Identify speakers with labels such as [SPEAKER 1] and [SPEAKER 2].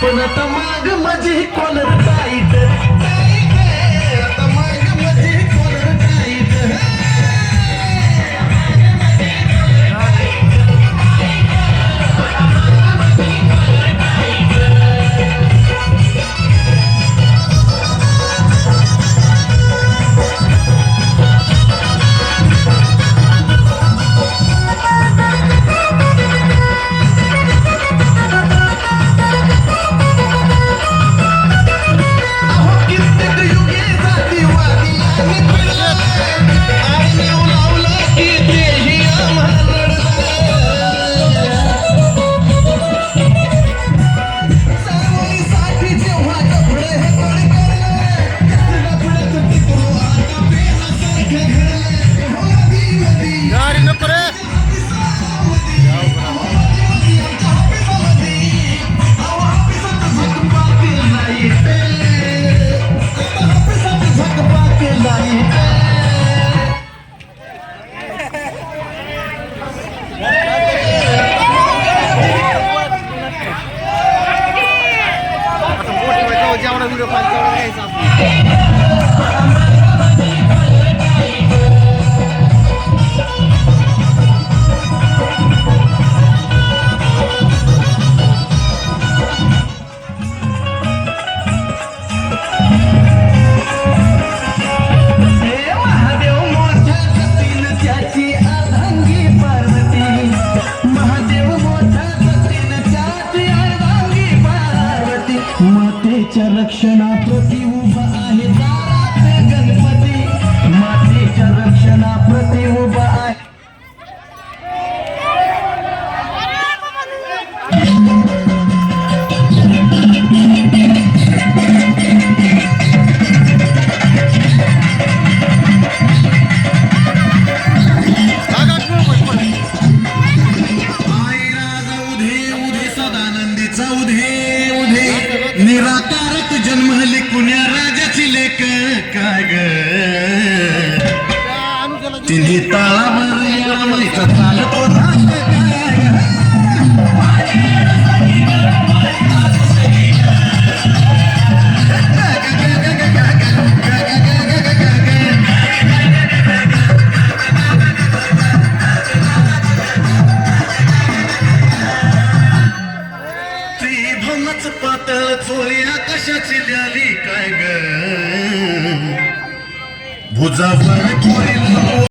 [SPEAKER 1] पण आता माग माझी कॉलर टाईट आता माग माझी कॉलर टाईट
[SPEAKER 2] व्हिडिओ कॉल घ्यायचा
[SPEAKER 1] मातेच्या रक्षणाप्रती उभा आहे दारात गणपती मातेच्या रक्षणाप्रती उभा आहे निराकारक जन्मली कुण्या राजाची लेक काय ग तिन्ही ताळावर यामाईचा चालतो नाच पातळ चोळी आकाशाची ल्याली काय ग भुजावर